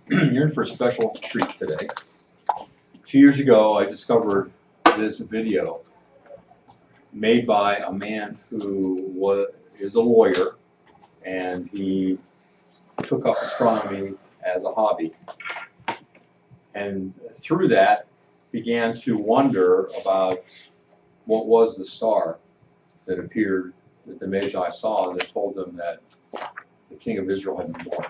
You're in for a special treat today. A few years ago, I discovered this video made by a man who is a lawyer, and he took up astronomy as a hobby. And through that, began to wonder about what was the star that appeared, that the Magi saw, that told them that the king of Israel had been born.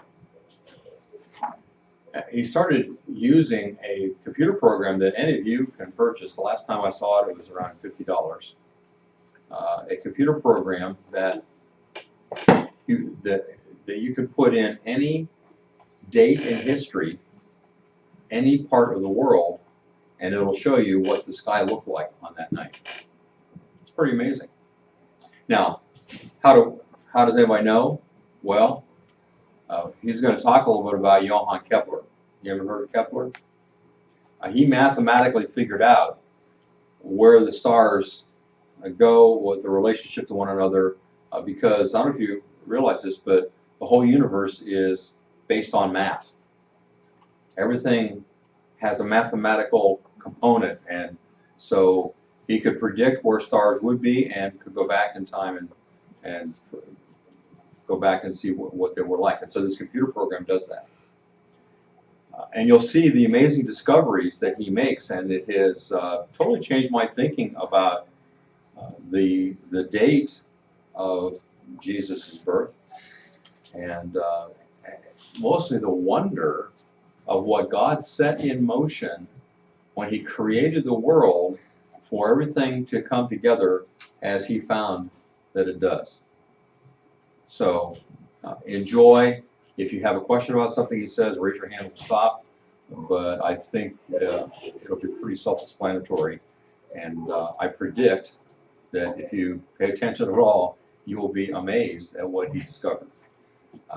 He started using a computer program that any of you can purchase. The last time I saw it, it was around $50. A computer program that you could put in any date in history, any part of the world, and it'll show you what the sky looked like on that night. It's pretty amazing. Now, how does anybody know? Well, he's going to talk a little bit about Johann Kepler. You ever heard of Kepler? He mathematically figured out where the stars go with the relationship to one another, because I don't know if you realize this, but the whole universe is based on math. Everything has a mathematical component, and so he could predict where stars would be and could go back in time and go back and see what they were like. And so this computer program does that. And you'll see the amazing discoveries that he makes, and it has totally changed my thinking about the date of Jesus' birth, and mostly the wonder of what God set in motion when he created the world for everything to come together as he found that it does. So enjoy. If you have a question about something he says, raise your hand, we'll stop. But I think it'll be pretty self-explanatory. And I predict that if you pay attention at all, you will be amazed at what he discovered.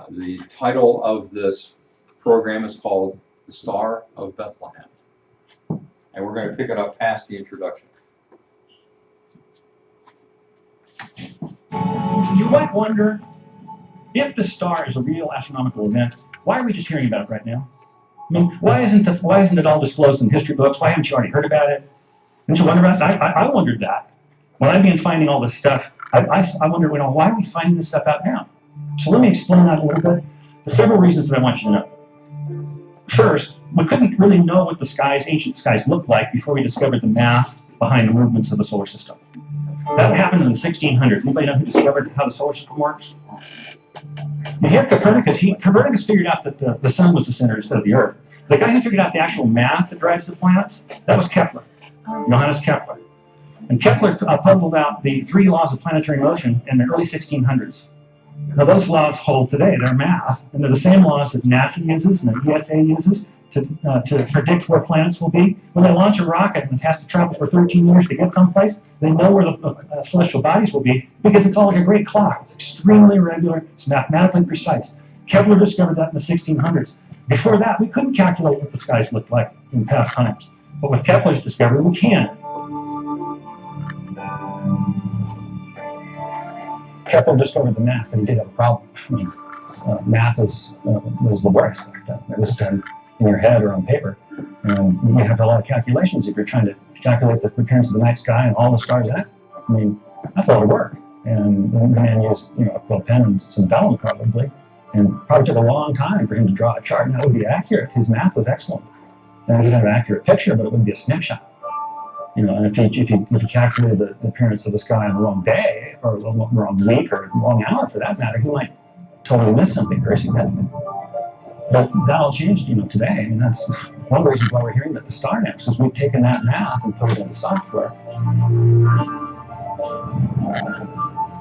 The title of this program is called The Star of Bethlehem. And we're going to pick it up past the introduction. You might wonder, if the star is a real astronomical event, why are we just hearing about it right now? I mean, why isn't it all disclosed in history books? Why haven't you already heard about it? Didn't you wonder about it? I wondered that. When I've been finding all this stuff, I wonder, why are we finding this stuff out now? So let me explain that a little bit. There's several reasons that I want you to know. First, we couldn't really know what the ancient skies looked like before we discovered the math behind the movements of the solar system. That happened in the 1600s. Anybody know who discovered how the solar system works? You hear Copernicus. Copernicus figured out that the sun was the center instead of the earth. The guy who figured out the actual math that drives the planets, that was Kepler, Johannes Kepler. And Kepler puzzled out the 3 laws of planetary motion in the early 1600s. Now those laws hold today. They're math, and they're the same laws that NASA uses and the ESA uses to predict where planets will be. When they launch a rocket and it has to travel for 13 years to get someplace, they know where the celestial bodies will be because it's all like a great clock. It's extremely regular. It's mathematically precise. Kepler discovered that in the 1600s. Before that, we couldn't calculate what the skies looked like in past times. But with Kepler's discovery, we can. Kepler discovered the math, and he did have a problem. Math was the worst back then. It was done in your head or on paper. And you have a lot of calculations if you're trying to calculate the appearance of the night sky and all the stars in it. I mean, that's a lot of work. And the man used, a quill pen and some vellum probably, and probably took a long time for him to draw a chart, and that would be accurate. His math was excellent. And he would have an accurate picture, but it wouldn't be a snapshot. And if you calculated the appearance of the sky on the wrong day, or the wrong week, or the wrong hour for that matter, he might totally miss something very significant. But that all changed, today. I mean, that's one reason why we're hearing that the star next, is we've taken that math and put it into software.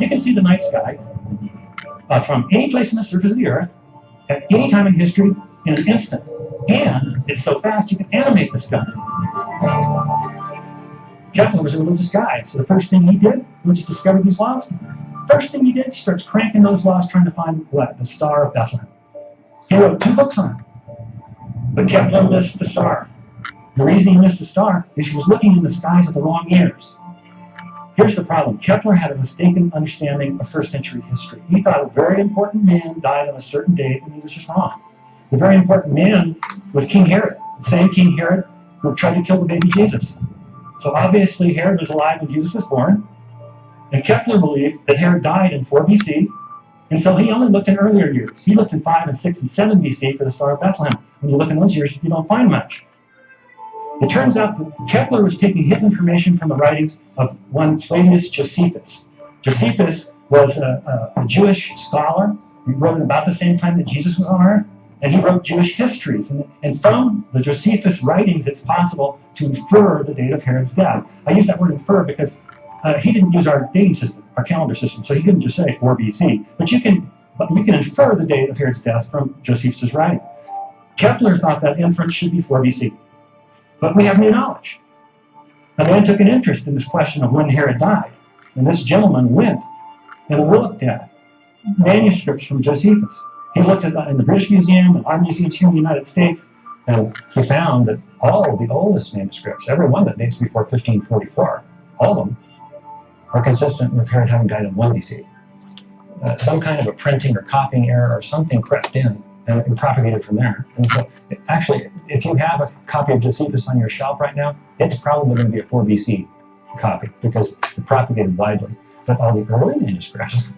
You can see the night sky from any place on the surface of the Earth at any time in history in an instant. And it's so fast you can animate the sky. Kepler was a religious guy, so the first thing he did when he discovered these laws, he starts cranking those laws trying to find what? The Star of Bethlehem. He wrote 2 books on it. But Kepler missed the star. The reason he missed the star is he was looking in the skies at the wrong years. Here's the problem. Kepler had a mistaken understanding of first century history. He thought a very important man died on a certain date, and he was just wrong. The very important man was King Herod, the same King Herod who tried to kill the baby Jesus. So obviously Herod was alive when Jesus was born, and Kepler believed that Herod died in 4 BC, and so he only looked in earlier years. He looked in 5 and 6 and 7 BC for the Star of Bethlehem. When you look in those years, you don't find much. It turns out that Kepler was taking his information from the writings of one Flavius Josephus. Josephus was a Jewish scholar. He wrote at about the same time that Jesus was on earth, and he wrote Jewish histories. And from the Josephus writings, it's possible to infer the date of Herod's death. I use that word infer because he didn't use our dating system, our calendar system, so he couldn't just say 4 BC. But you can infer the date of Herod's death from Josephus' writing. Kepler thought that inference should be 4 BC. But we have new knowledge. A man took an interest in this question of when Herod died, and this gentleman went and looked at manuscripts from Josephus. He looked at in the British Museum and our museums here in the United States, and he found that all of the oldest manuscripts, every one that dates before 1544, all of them, are consistent with Herod having died in 1 BC. Some kind of a printing or copying error or something crept in and propagated from there. And so, actually, if you have a copy of Josephus on your shelf right now, it's probably going to be a 4 BC copy because it propagated widely. But all the early manuscripts,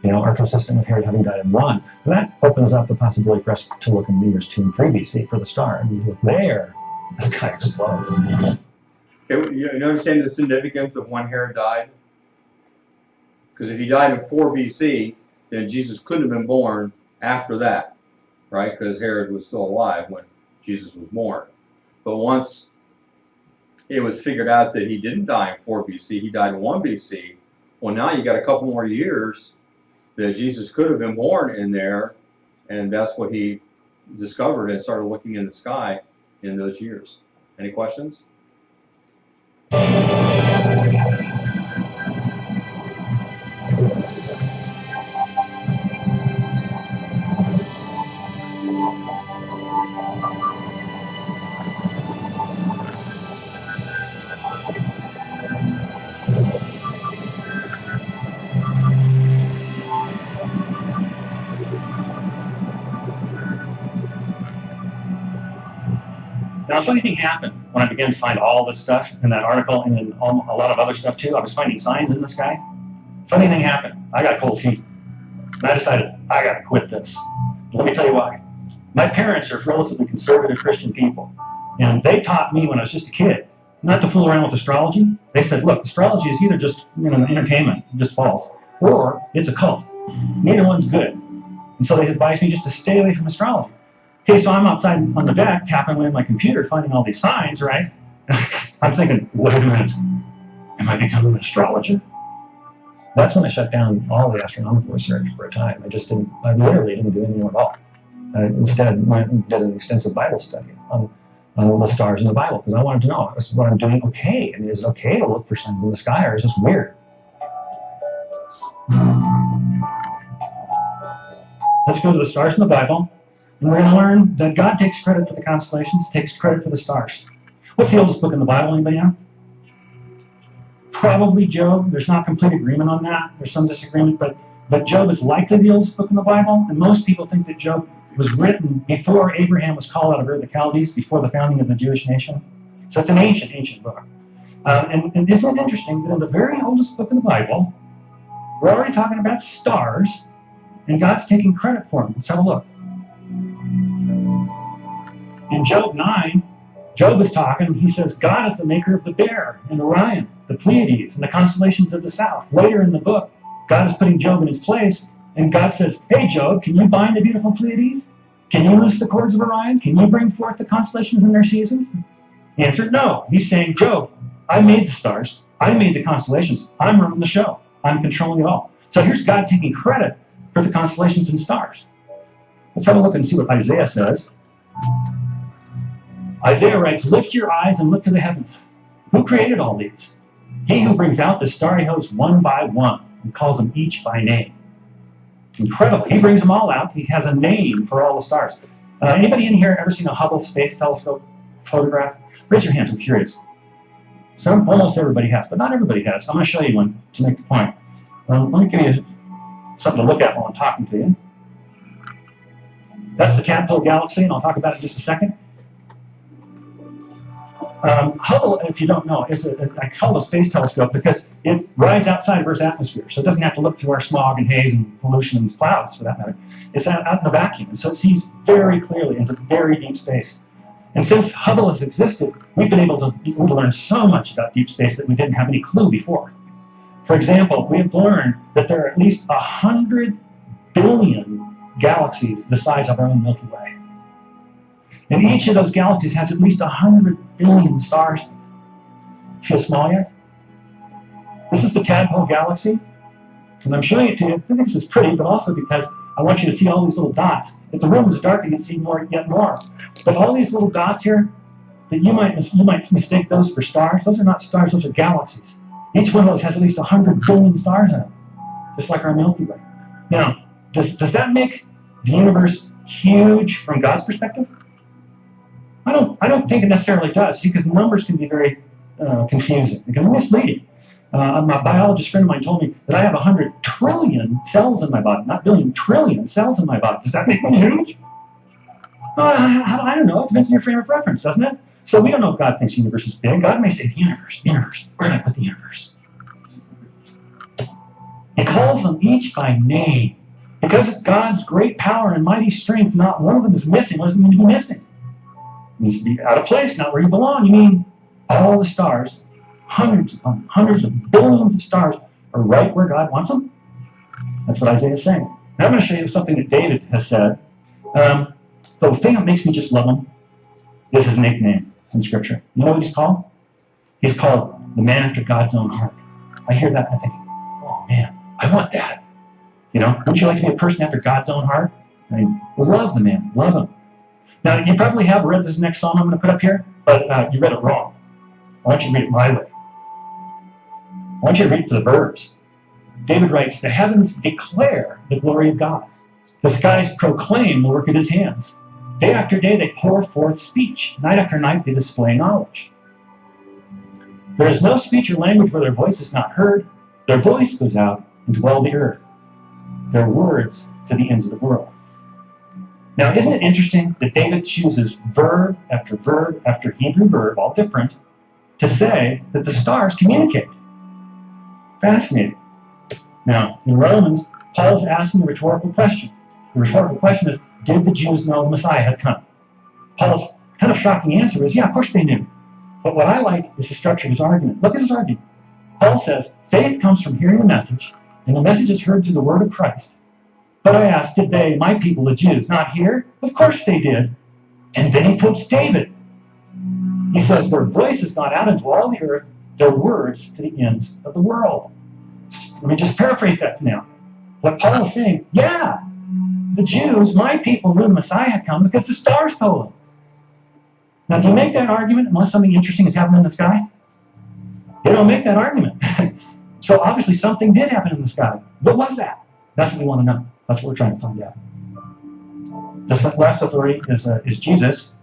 are consistent with Herod having died in 1. And that opens up the possibility for us to look in the years 2 and 3 BC for the star. And you look there, the sky explodes. You understand the significance of when Herod died? Because if he died in 4 BC, then Jesus couldn't have been born after that, right? Because Herod was still alive when Jesus was born. But once it was figured out that he didn't die in 4 BC, he died in 1 BC, well, now you got a couple more years that Jesus could have been born in there, and that's what he discovered and started looking in the sky in those years. Any questions? Now, a funny thing happened when I began to find all this stuff in that article and in a lot of other stuff too. I was finding signs in the sky. Funny thing happened. I got cold feet. And I decided, I got to quit this. Let me tell you why. My parents are relatively conservative Christian people. And they taught me when I was just a kid not to fool around with astrology. They said, look, astrology is either just entertainment, just false, or it's a cult. Neither one's good. And so they advised me just to stay away from astrology. Okay, so I'm outside on the deck, tapping away on my computer, finding all these signs, right? I'm thinking, wait a minute, am I becoming an astrologer? That's when I shut down all the astronomical research for a time. I literally didn't do anything at all. I instead did an extensive Bible study on the stars in the Bible, because I wanted to know, is what I'm doing okay? I mean, is it okay to look for signs in the sky, or is this weird? Let's go to the stars in the Bible. And we're going to learn that God takes credit for the constellations, takes credit for the stars. What's the oldest book in the Bible, anybody know? Probably Job. There's not complete agreement on that. There's some disagreement, but Job is likely the oldest book in the Bible, and most people think that Job was written before Abraham was called out of Ur of the Chaldees, before the founding of the Jewish nation. So it's an ancient book. And isn't it interesting that in the very oldest book in the Bible, we're already talking about stars, and God's taking credit for them. Let's have a look. In Job 9, Job is talking. He says, God is the maker of the Bear and Orion, the Pleiades, and the constellations of the south. Later in the book, God is putting Job in his place, and God says, hey, Job, can you bind the beautiful Pleiades? Can you loose the cords of Orion? Can you bring forth the constellations in their seasons? He answered, no. He's saying, Job, I made the stars. I made the constellations. I'm running the show. I'm controlling it all. So here's God taking credit for the constellations and stars. Let's have a look and see what Isaiah says. Isaiah writes, lift your eyes and look to the heavens. Who created all these? He who brings out the starry hosts one by one and calls them each by name. It's incredible. He brings them all out. He has a name for all the stars. Anybody in here ever seen a Hubble Space Telescope photograph? Raise your hands, I'm curious. Almost everybody has, but not everybody has. So I'm going to show you one to make the point. Let me give you something to look at while I'm talking to you. That's the Tadpole Galaxy, and I'll talk about it in just a second. Hubble, if you don't know, I call it a space telescope because it rides outside of Earth's atmosphere, so it doesn't have to look through our smog and haze and pollution and clouds, for that matter. It's out in the vacuum, and so it sees very clearly into very deep space. And since Hubble has existed, we've been able to learn so much about deep space that we didn't have any clue before. For example, we have learned that there are at least 100 billion galaxies the size of our own Milky Way. And each of those galaxies has at least 100 billion stars. Feel small yet? This is the Tadpole Galaxy. And I'm showing it to you. I think this is pretty, but also because I want you to see all these little dots. If the room is dark, you can see yet more. But all these little dots here, that you might mistake those for stars. Those are not stars, those are galaxies. Each one of those has at least 100 billion stars in it, just like our Milky Way. Now, does that make the universe huge from God's perspective? I don't think it necessarily does, see, because numbers can be very confusing. They can be misleading. My biologist friend of mine told me that I have 100 trillion cells in my body, not billion, trillion cells in my body. Does that make me huge? I don't know. It depends on your frame of reference, doesn't it? So we don't know if God thinks the universe is big. God may say the universe. Where did I put the universe? He calls them each by name. Because of God's great power and mighty strength, not one of them is missing. What does it mean to be missing? It means to be out of place, not where you belong. You mean all the stars, hundreds of billions of stars, are right where God wants them? That's what Isaiah is saying. Now I'm going to show you something that David has said. The thing that makes me just love him is his nickname in Scripture. You know what he's called? He's called the man after God's own heart. I hear that and I think, oh man, I want that. You know, wouldn't you like to be a person after God's own heart? I mean, love the man, love him. Now, you probably have read this next psalm I'm going to put up here, but you read it wrong. I want you to read it my way. I want you to read the verbs. David writes, the heavens declare the glory of God. The skies proclaim the work of his hands. Day after day they pour forth speech. Night after night they display knowledge. There is no speech or language where their voice is not heard. Their voice goes out into all the earth. Their words to the ends of the world. Now, isn't it interesting that David chooses verb after Hebrew verb, all different, to say that the stars communicate? Fascinating. Now, in Romans, Paul's asking a rhetorical question. The rhetorical question is, did the Jews know the Messiah had come? Paul's kind of shocking answer is, yeah, of course they knew. But what I like is the structure of his argument. Look at his argument. Paul says, faith comes from hearing the message, and the message is heard through the word of Christ. But I asked, did they, my people, the Jews, not hear? Of course they did. And then he quotes David. He says, their voice has gone out into all the earth, their words to the ends of the world. Let me just paraphrase that now. What Paul is saying, yeah, the Jews, my people, knew the Messiah had come because the stars told them. Now, do you make that argument unless something interesting is happening in the sky? You don't make that argument. So obviously something did happen in the sky. What was that? That's what we want to know. That's what we're trying to find out. The last authority is Jesus.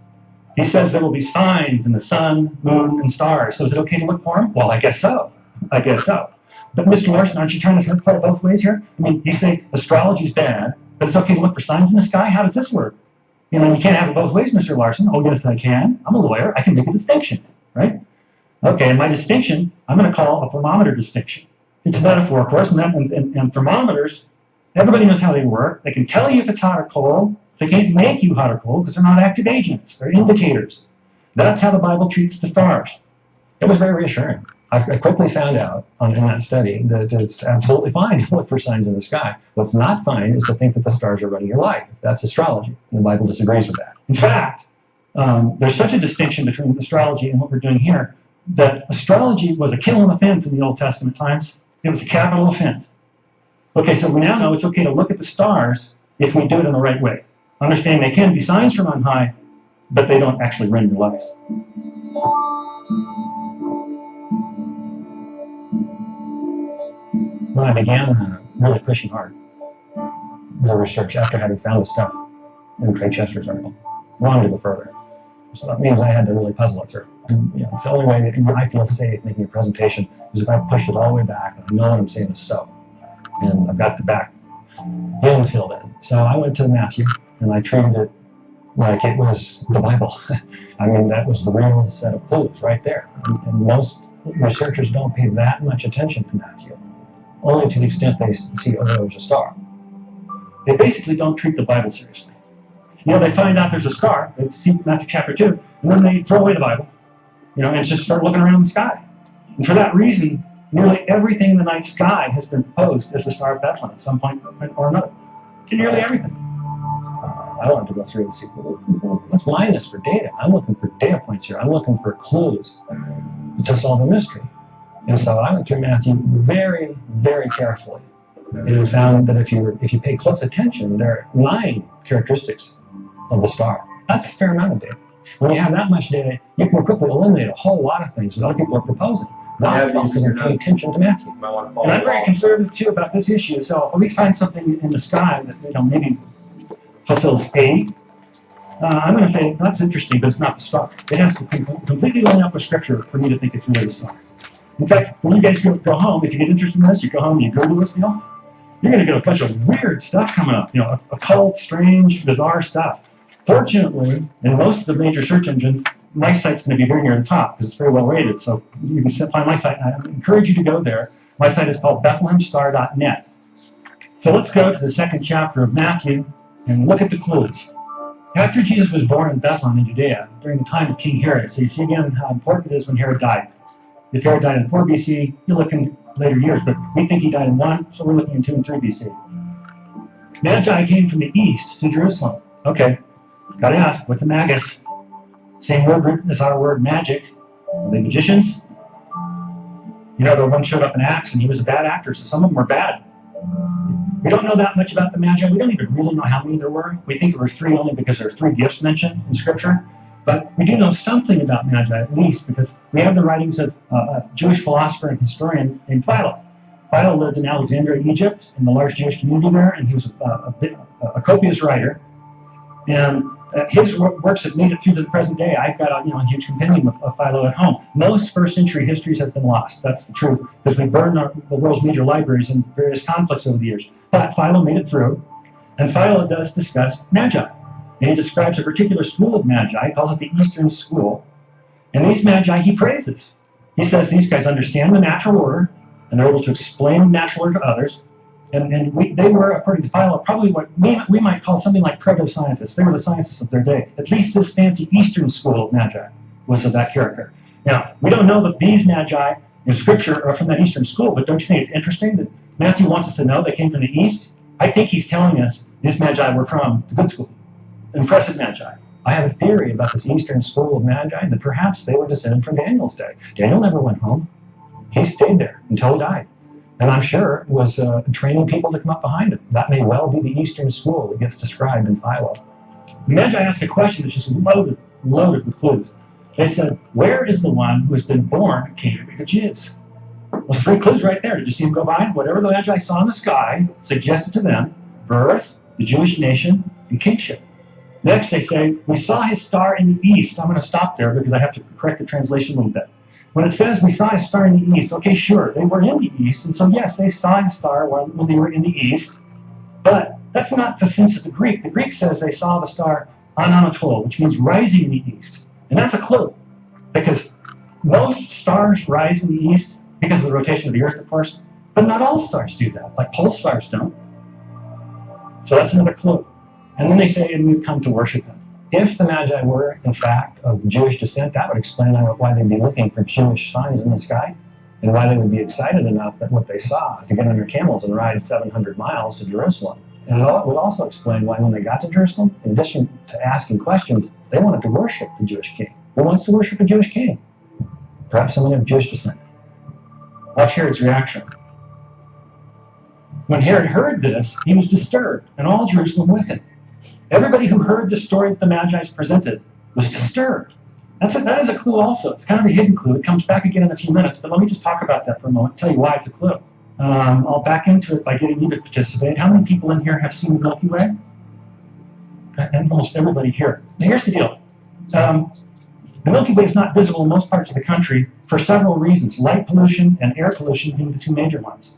He says there will be signs in the sun, moon, and stars. So is it okay to look for them? Well, I guess so. I guess so. But Mr. Larson, aren't you trying to play it both ways here? I mean, you say astrology is bad, but it's okay to look for signs in the sky? How does this work? You know, you can't have it both ways, Mr. Larson. Oh, yes, I can. I'm a lawyer. I can make a distinction, right? Okay, and my distinction, I'm going to call a thermometer distinction. It's a metaphor, of course, and thermometers, everybody knows how they work. They can tell you if it's hot or cold. They can't make you hot or cold because they're not active agents. They're indicators. That's how the Bible treats the stars. It was very reassuring. I quickly found out in that study that it's absolutely fine to look for signs in the sky. What's not fine is to think that the stars are running your life. That's astrology. And the Bible disagrees with that. In fact, there's such a distinction between astrology and what we're doing here that astrology was a killing offense in the Old Testament times. It was a capital offense. Okay, so we now know it's okay to look at the stars if we do it in the right way. Understand they can be signs from on high, but they don't actually run your lives. When I began really pushing hard the research after having found the stuff in Craig Chester's article, wanted to go further. So that means I had to really puzzle it through. And, you know, it's the only way that I feel safe making a presentation is if I pushed it all the way back and I know what I'm saying is so. And I've got the back end filled in. So I went to Matthew and I treated it like it was the Bible. I mean, that was the real set of clues right there. And most researchers don't pay that much attention to Matthew, only to the extent they see, oh, there's a star. They basically don't treat the Bible seriously. You know, they find out there's a star, they see Matthew chapter 2, and then they throw away the Bible, you know, and just start looking around the sky. And for that reason, nearly everything in the night sky has been posed as the Star of Bethlehem at some point or another. Nearly everything. I don't have to go through and see, let's mine this for data. I'm looking for data points here. I'm looking for clues to solve a mystery. And so I went through Matthew very, very carefully. And found that if you pay close attention, there are 9 characteristics of the star. That's a fair amount of data. When you have that much data, you can quickly eliminate a whole lot of things that other people are proposing. Not because they're paying attention to Matthew. And I'm very conservative too about this issue. So if we find something in the sky that maybe fulfills A, I'm going to say that's interesting, but it's not the star. It has to completely line up with Scripture for me to think it's really the star. In fact, when you guys go home, if you get interested in this, you go home and you Google this deal, you're going to get a bunch of weird stuff coming up. You know, occult, strange, bizarre stuff. Fortunately, in most of the major search engines, my site's going to be very near the top because it's very well rated. So you can find my site, and I encourage you to go there. My site is called BethlehemStar.net. So let's go to the 2nd chapter of Matthew and look at the clues. After Jesus was born in Bethlehem in Judea during the time of King Herod, so you see again how important it is when Herod died. If Herod died in 4 BC, you're looking later years, but we think he died in 1, so we're looking in 2 and 3 BC. Magi came from the east to Jerusalem. Okay, gotta ask, what's a magus? Same word as our word magic. Are they magicians? You know, the one showed up in Acts and he was a bad actor, so some of them are bad. We don't know that much about the Magi. We don't even really know how many there were. We think there were 3 only because there are 3 gifts mentioned in Scripture. But we do know something about Magi, at least, because we have the writings of a Jewish philosopher and historian named Philo. Philo lived in Alexandria, Egypt, in the large Jewish community there, and he was a copious writer. And his works have made it through to the present day. I've got a huge compendium of Philo at home. Most first-century histories have been lost. That's the truth, because we burned the world's major libraries in various conflicts over the years. But Philo made it through, and Philo does discuss Magi. And he describes a particular school of Magi, he calls it the Eastern School. And these Magi he praises. He says these guys understand the natural order, and they're able to explain the natural order to others. And they were, according to Philo, probably what we might call something like proto-scientists. They were the scientists of their day. At least this fancy Eastern School of Magi was of that character. Now, we don't know that these Magi in Scripture are from that Eastern school, but don't you think it's interesting that Matthew wants us to know they came from the East? I think he's telling us these Magi were from the good school. Impressive Magi. I have a theory about this Eastern school of Magi that perhaps they were descended from Daniel's day. Daniel never went home. He stayed there until he died. And I'm sure was training people to come up behind him. That may well be the Eastern school that gets described in Philo. The Magi asked a question that's just loaded with clues. They said, where is the one who has been born king of the Jews? Well, 3 clues right there. Did you see them go by? Whatever the Magi saw in the sky suggested to them birth, the Jewish nation, and kingship. Next, they say, we saw his star in the east. I'm going to stop there because I have to correct the translation a little bit. When it says we saw his star in the east, okay, sure, they were in the east, and so yes, they saw his star when they were in the east, but that's not the sense of the Greek. The Greek says they saw the star ananatol, which means rising in the east, and that's a clue, because most stars rise in the east because of the rotation of the Earth, of course, but not all stars do that, like pole stars don't. So that's another clue. And then they say, and we've come to worship him. If the Magi were, in fact, of Jewish descent, that would explain why they'd be looking for Jewish signs in the sky, and why they would be excited enough that what they saw to get on their camels and ride 700 miles to Jerusalem. And it would also explain why when they got to Jerusalem, in addition to asking questions, they wanted to worship the Jewish king. Who wants to worship a Jewish king? Perhaps someone of Jewish descent. Watch Herod's reaction. When Herod heard this, he was disturbed, and all Jerusalem with him. Everybody who heard the story that the Magi presented was disturbed. That is a clue also. It's kind of a hidden clue. It comes back again in a few minutes, but let me just talk about that for a moment, tell you why it's a clue. I'll back into it by getting you to participate. How many people in here have seen the Milky Way? And almost everybody here. Now here's the deal. The Milky Way is not visible in most parts of the country for several reasons, light pollution and air pollution being the 2 major ones.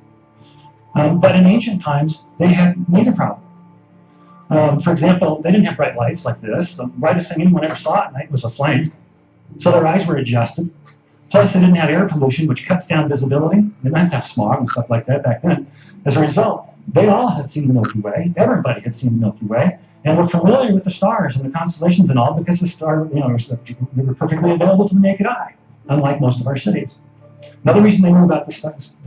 But in ancient times, they had neither problem. For example, they didn't have bright lights like this. The brightest thing anyone ever saw at night was a flame. So their eyes were adjusted. Plus, they didn't have air pollution, which cuts down visibility. They didn't have smog and stuff like that back then. As a result, they all had seen the Milky Way. Everybody had seen the Milky Way, and were familiar with the stars and the constellations and all because the star, they were perfectly available to the naked eye, unlike most of our cities. Another reason they knew about the stars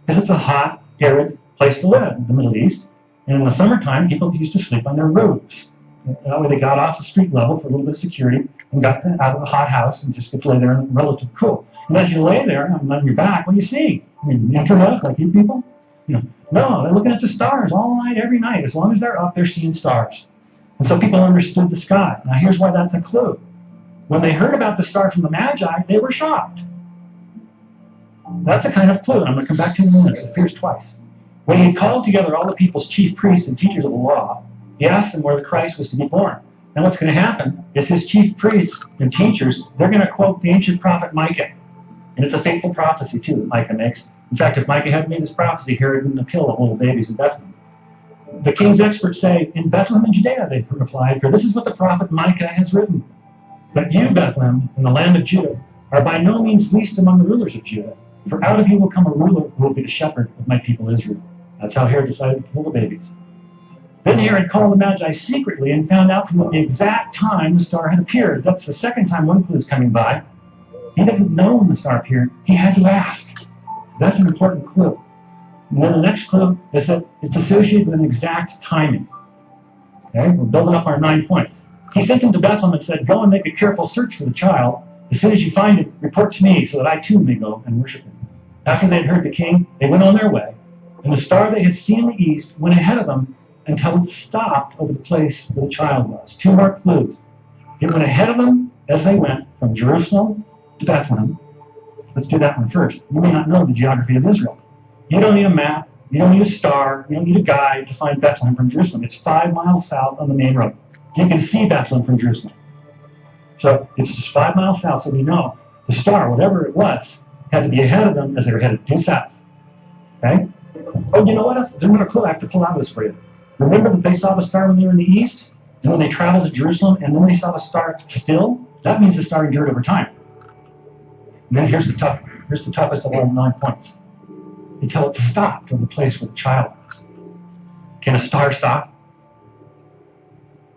is it's a hot, arid place to live in the Middle East. And in the summertime, people used to sleep on their roofs. That way they got off the street level for a little bit of security and got out of the hot house and just get to lay there in relative cool. And as you lay there on your back, what do you see? I mean, introvert like you people? No, they're looking at the stars all night, every night. As long as they're up, they're seeing stars. And so people understood the sky. Now here's why that's a clue. When they heard about the star from the Magi, they were shocked. That's a kind of clue, and I'm going to come back to it in a minute. It appears twice. When he called together all the people's chief priests and teachers of the law, he asked them where the Christ was to be born. And what's going to happen is his chief priests and teachers, they're going to quote the ancient prophet Micah. And it's a fateful prophecy, too, that Micah makes. In fact, if Micah hadn't made this prophecy, Herod wouldn't have killed all the little babies in Bethlehem. The king's experts say, in Bethlehem in Judea, they replied, for this is what the prophet Micah has written. But you, Bethlehem, in the land of Judah, are by no means least among the rulers of Judah. For out of you will come a ruler who will be the shepherd of my people Israel. That's how Herod decided to kill the babies. Then Herod called the Magi secretly and found out from the exact time the star had appeared. That's the second time one clue is coming by. He doesn't know when the star appeared. He had to ask. That's an important clue. And then the next clue is that it's associated with an exact timing. Okay, we're building up our 9 points. He sent them to Bethlehem and said, go and make a careful search for the child. As soon as you find it, report to me so that I too may go and worship him. After they had heard the king, they went on their way. And the star they had seen in the east went ahead of them until it stopped over the place where the child was. 2 more clues. It went ahead of them as they went from Jerusalem to Bethlehem. Let's do that one first. You may not know the geography of Israel. You don't need a map. You don't need a star. You don't need a guide to find Bethlehem from Jerusalem. It's 5 miles south on the main road. You can see Bethlehem from Jerusalem. So it's just 5 miles south, so we know the star, whatever it was, had to be ahead of them as they were headed due south. Okay? Oh, you know what else? There's another clue I have to pull out of this for you. Remember that they saw the star when they were in the east, and when they traveled to Jerusalem, and then they saw the star still? That means the star endured over time. And then here's the toughest of all 9 points. Until it stopped over the place where the child was. Can a star stop?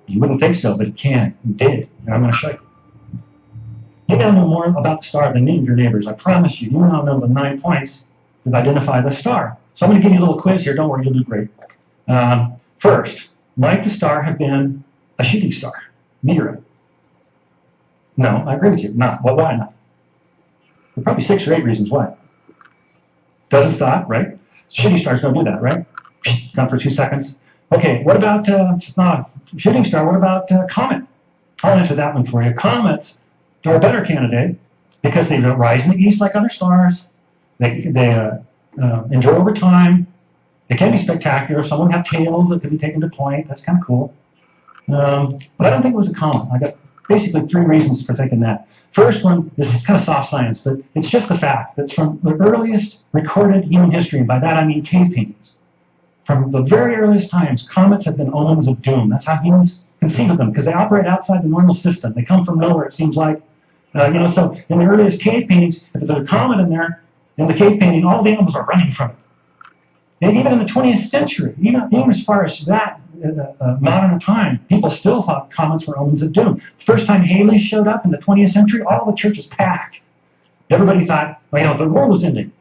You wouldn't think so, but it can. It did. And I'm going to show you. You now know more about the star than any of your neighbors. I promise you. You now know the 9 points that identify the star. So I'm going to give you a little quiz here. Don't worry, you'll do great. First, might the star have been a shooting star? Meteorite? No, I agree with you. Not. Well, why not? There are probably 6 or 8 reasons why. Doesn't stop, right? Shooting stars don't do that, right? Gone for 2 seconds. Okay, what about, it's not a shooting star, what about comet? I'll answer that one for you. Comets are a better candidate because they don't rise in the east like other stars. They endure over time. They can be spectacular. Some of them have tails that could be taken to point. That's kind of cool. But I don't think it was a comet. I got basically 3 reasons for thinking that. First one is kind of soft science, but it's just the fact that from the earliest recorded human history, and by that I mean cave paintings, from the very earliest times, comets have been omens of doom. That's how humans conceive of them, because they operate outside the normal system. They come from nowhere, it seems like. So in the earliest cave paintings, if there's a comet in there, in the cave painting, all the animals are running from it. And even in the 20th century, even as far as that modern time, people still thought comets were omens of doom. First time Halley showed up in the 20th century, all the church was packed. Everybody thought, well, the world was ending.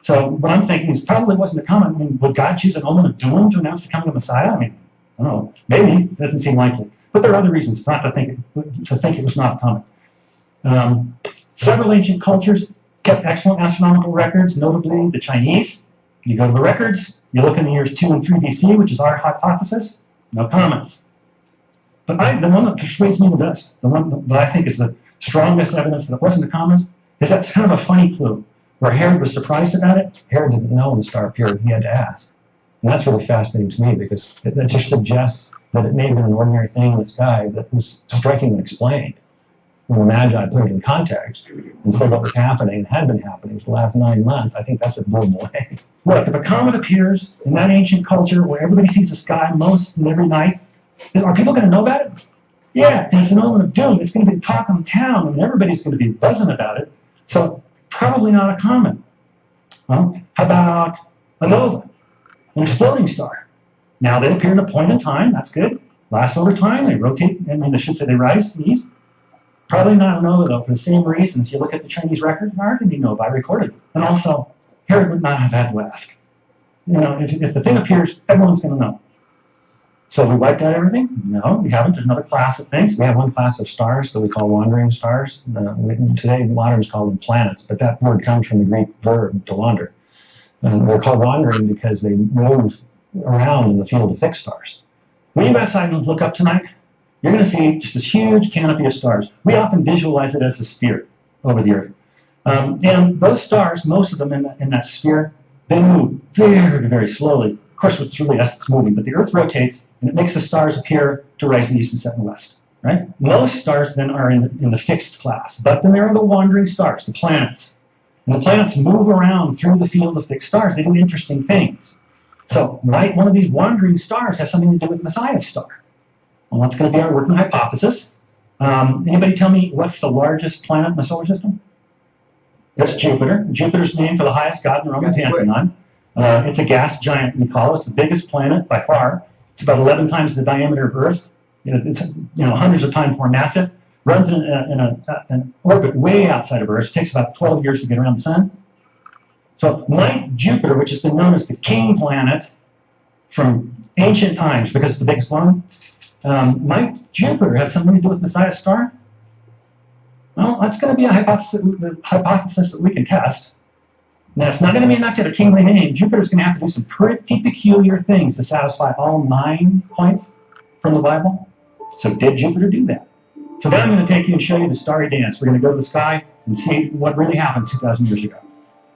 So what I'm thinking is probably wasn't a comet. I mean, would God choose an omen of doom to announce the coming of Messiah? I mean, I don't know. Maybe. It doesn't seem likely. But there are other reasons not to think it was not a comet. Several ancient cultures kept excellent astronomical records, notably the Chinese. You go to the records, you look in the years 2 and 3 BC, which is our hypothesis, no comets. But the one that persuades me the best, the one that I think is the strongest evidence that it wasn't a comet, is that's kind of a funny clue. Where Herod was surprised about it, Herod didn't know when the star appeared. He had to ask. And that's really fascinating to me because it just suggests that it may have been an ordinary thing in the sky that was striking and explained. when the Magi put it in context and said what was happening and had been happening for the last 9 months, I think that's what blew them away. Look, if a comet appears in that ancient culture where everybody sees the sky most and every night, are people going to know about it? Yeah, and it's an omen of doom. It's going to be the talk of the town, and everybody's going to be buzzing about it. So probably not a comet. Well, how about a nova, an exploding star? Now they appear at a point in time. That's good. Last over time, they rotate. I mean, I should say they rise to the east. Probably not a nova, though, for the same reasons. You look at the Chinese record, there aren't any nova recorded. And also, Herod would not have had to ask. You know, if the thing appears, everyone's going to know. So we wiped out everything? No, we haven't. There's another class of things. We have one class of stars that we call wandering stars. Today, moderns call them planets, but that word comes from the Greek verb to wander. They're called wandering because they move around in the field of fixed stars. When you go outside and look up tonight, you're going to see just this huge canopy of stars. We often visualize it as a sphere over the Earth. And those stars, most of them in that sphere, they move very, very slowly. Of course, it's really us that's moving, but the Earth rotates, and it makes the stars appear to rise in the east and set in the west. Right? Most stars then are in the fixed class, but then there are the wandering stars, the planets. And the planets move around through the field of fixed stars. They do interesting things. So might one of these wandering stars have something to do with Messiah's star? Well, that's going to be our working hypothesis. Anybody tell me what's the largest planet in the solar system? It's Jupiter. Jupiter's named for the highest god in the Roman pantheon. It's a gas giant, we call it. It's the biggest planet by far. It's about 11 times the diameter of Earth. It's hundreds of times more massive. Runs in an orbit way outside of Earth. It takes about 12 years to get around the sun. So might Jupiter, which has been known as the king planet from ancient times because it's the biggest one, might Jupiter have something to do with Messiah's star? Well, that's going to be a hypothesis that we can test. Now, it's not going to be enough to have a kingly name. Jupiter's going to have to do some pretty peculiar things to satisfy all 9 points from the Bible. So did Jupiter do that? So now I'm going to take you and show you the starry dance. We're going to go to the sky and see what really happened 2,000 years ago.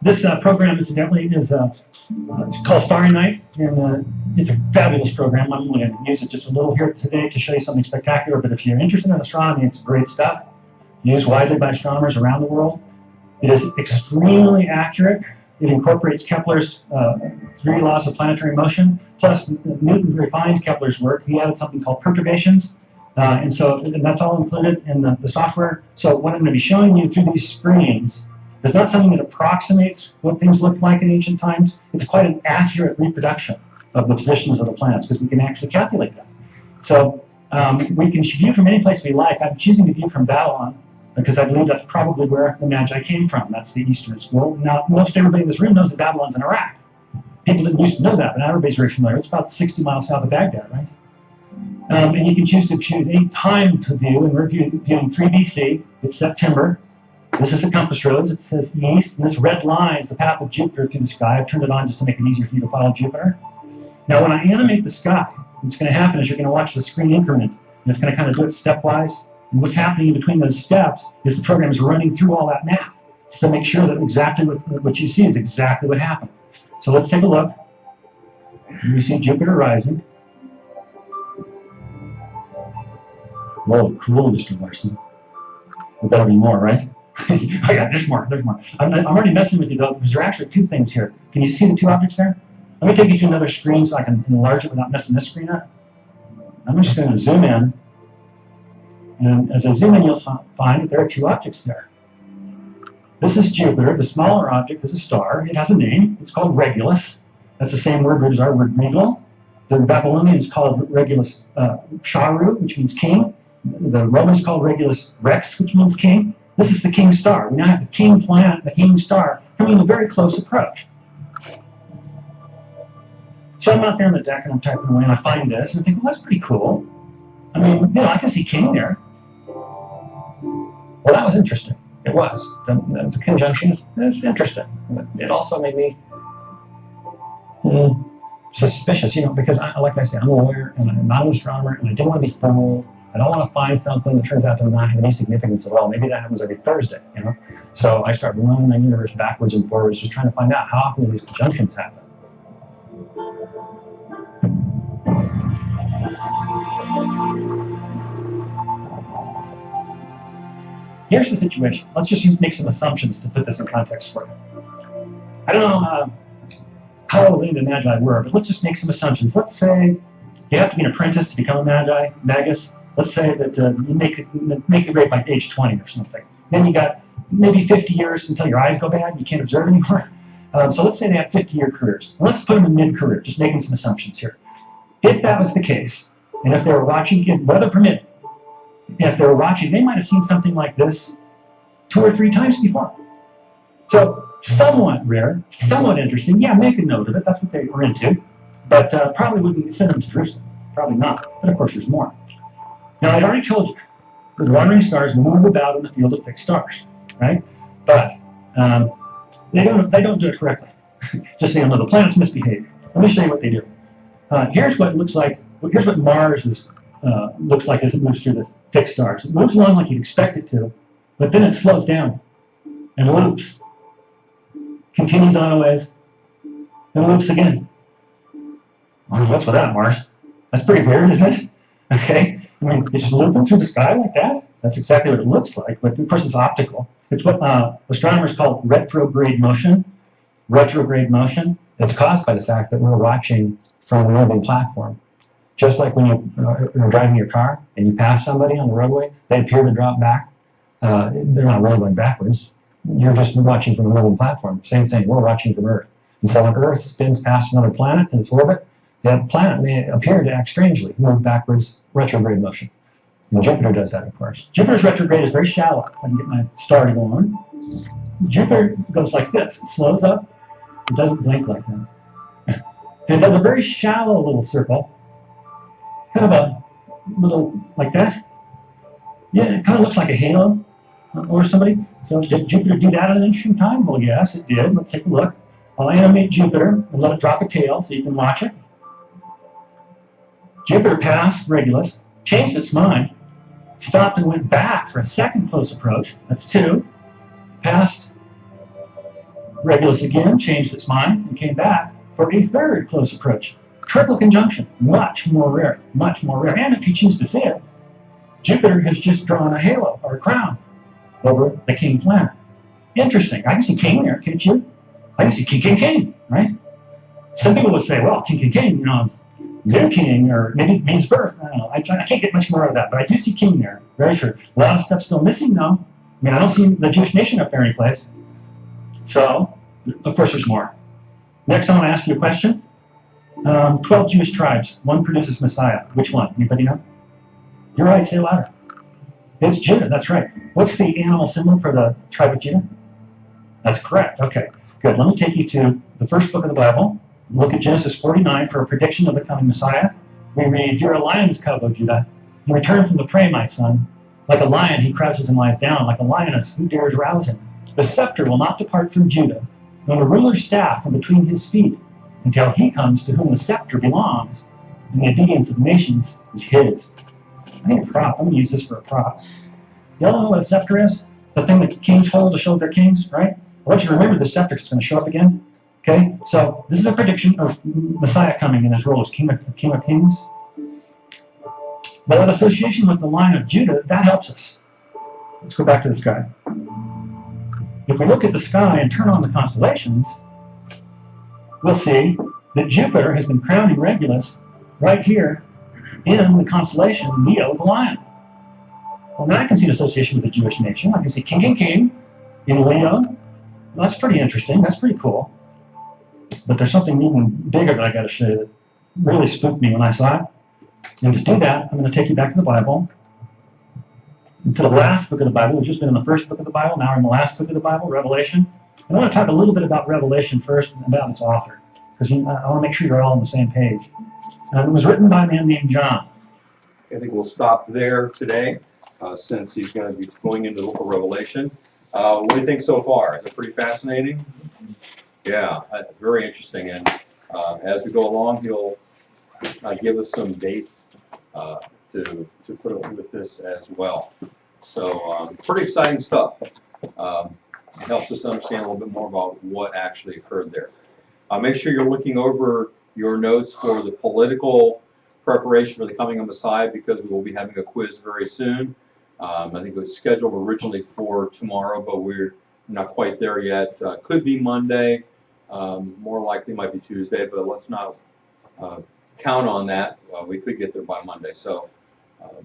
This program, incidentally, is it's called Starry Night, and it's a fabulous program. I'm only going to use it just a little here today to show you something spectacular, but if you're interested in astronomy, it's great stuff. Used widely by astronomers around the world. It is extremely accurate. It incorporates Kepler's 3 laws of planetary motion, plus Newton refined Kepler's work. He added something called perturbations, and that's all included in the software. So what I'm going to be showing you through these screens is not something that approximates what things looked like in ancient times. It's quite an accurate reproduction of the positions of the planets because we can actually calculate them. So we can view from any place we like. I'm choosing to view from Babylon because I believe that's probably where the Magi came from. That's the Eastern school. Now, most everybody in this room knows that Babylon's in Iraq. People didn't used to know that, but now everybody's very familiar. It's about 60 miles south of Baghdad, right? And you can choose any time to view, and we're viewing 3 BC. It's September. This is the compass rose. It says east, and this red line is the path of Jupiter through the sky. I've turned it on just to make it easier for you to follow Jupiter. Now, when I animate the sky, what's going to happen is you're going to watch the screen increment, and it's going to kind of do it stepwise. And what's happening in between those steps is the program is running through all that math to make sure that exactly what you see is exactly what happened. So let's take a look. You see Jupiter rising. Whoa, cool, Mr. Larson. There better be more, right? Oh yeah, there's more. I'm already messing with you though, because there are actually 2 things here. Can you see the 2 objects there? Let me take you to another screen so I can enlarge it without messing this screen up. I'm just going to zoom in. And as I zoom in, you'll find that there are 2 objects there. This is Jupiter, the smaller object is a star. It has a name. It's called Regulus. That's the same word as our word regal. The Babylonians called Regulus Sharu, which means king. The Romans called Regulus Rex, which means king. This is the king star. We now have the king planet, the king star, coming in a very close approach. So I'm out there on the deck and I'm typing away and I find this and I think, well, that's pretty cool. I mean, I can see king there. Well, that was interesting. It was. The conjunction is interesting. It also made me suspicious, because, like I said, I'm a lawyer and I'm not an astronomer and I didn't want to be fooled. I don't want to find something that turns out to not have any significance at all. Maybe that happens every Thursday, So I start running my universe backwards and forwards, just trying to find out how often these conjunctions happen. here's the situation. Let's just make some assumptions to put this in context for you. I don't know how old the Magi were, but let's just make some assumptions. Let's say you have to be an apprentice to become a magus. Let's say that you make the grade by age 20 or something. Then you got maybe 50 years until your eyes go bad and you can't observe anymore. So let's say they had 50-year careers. And let's put them in mid-career, just making some assumptions here. If that was the case, and if they were watching, weather permitting, if they were watching, they might have seen something like this 2 or 3 times before. So somewhat rare, somewhat interesting. Yeah, make a note of it. That's what they were into. But probably wouldn't send them to Jerusalem. Probably not. But of course, there's more. Now, I already told you, the wandering stars move about in the field of fixed stars, right? But they don't do it correctly. Just so you know, the planets misbehave. Let me show you what they do. Here's what it looks like. Here's what Mars looks like as it moves through the fixed stars. It moves along like you'd expect it to, but then it slows down and loops. Continues on a ways, and loops again. Well, what's with that, Mars? That's pretty weird, isn't it? Okay, I mean, it's just looping through the sky like that. That's exactly what it looks like, but of course it's optical. It's what astronomers call retrograde motion. Retrograde motion. It's caused by the fact that we're watching from a moving platform. Just like when you're driving your car and you pass somebody on the roadway, they appear to drop back. They're not really going backwards. You're just watching from a moving platform. Same thing, we're watching from Earth. And so when Earth spins past another planet in its orbit, that planet may appear to act strangely, move backwards, retrograde motion. And Jupiter does that, of course. Jupiter's retrograde is very shallow. If I can get my star to go on. Jupiter goes like this. It slows up. It doesn't blink like that. And it does a very shallow little circle. Kind of a little, like that. Yeah, it kind of looks like a halo over somebody. So did Jupiter do that at an interesting time? Well, yes, it did. Let's take a look. I'll animate Jupiter and let it drop a tail so you can watch it. Jupiter passed Regulus, changed its mind, stopped and went back for a second close approach. That's 2. Passed Regulus again, changed its mind, and came back for a third close approach. Triple conjunction, much more rare, much more rare. And if you choose to see it, Jupiter has just drawn a halo or a crown over the king planet. Interesting. I can see king there, can't you? I can see king, right? Some people would say, well, king, you know, new king, or maybe it means birth. I don't know. I can't get much more out of that, but I do see king there, very sure. A lot of stuff still missing, though. I mean, I don't see the Jewish nation up there anyplace. So, of course, there's more. Next, I want to ask you a question. 12 Jewish tribes. One produces Messiah. Which one? Anybody know? You're right. Say it louder. It's Judah. That's right. What's the animal symbol for the tribe of Judah? That's correct. Okay, good. Let me take you to the first book of the Bible. Look at Genesis 49 for a prediction of the coming Messiah. We read, "You're a lion's cub, O Judah. You return from the prey, my son. Like a lion, he crouches and lies down. Like a lioness, who dares rouse him? The scepter will not depart from Judah, nor the ruler's staff from between his feet, until he comes to whom the scepter belongs, and the obedience of nations is his." I need a prop. I'm going to use this for a prop. Y'all know what a scepter is? The thing that kings hold to show their kings, right? I want you to remember the scepter is going to show up again. Okay, so this is a prediction of Messiah coming in his role as King of Kings. But that association with the line of Judah, that helps us. Let's go back to the sky. If we look at the sky and turn on the constellations, we'll see that Jupiter has been crowning Regulus right here in the constellation Leo, the lion. Well, now I can see an association with the Jewish nation. I can see king in Leo. Well, that's pretty interesting. That's pretty cool. But there's something even bigger that I got to show you that really spooked me when I saw it. And to do that, I'm going to take you back to the Bible, to the last book of the Bible. We've just been in the first book of the Bible. Now we're in the last book of the Bible, Revelation. And I want to talk a little bit about Revelation first and about its author, because I want to make sure you're all on the same page. It was written by a man named John. I think we'll stop there today, since he's going to be going into the book of Revelation. What do you think so far? Is it pretty fascinating? Yeah, very interesting. And as we go along, he'll give us some dates to put up with this as well. So pretty exciting stuff. It helps us understand a little bit more about what actually occurred there. Make sure you're looking over your notes for the political preparation for the coming of Messiah, because we will be having a quiz very soon. I think it was scheduled originally for tomorrow, but we're not quite there yet. Could be Monday, more likely might be Tuesday, but let's not count on that. We could get there by Monday, so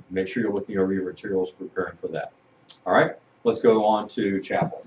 make sure you're looking over your materials, preparing for that. All right, let's go on to chapel.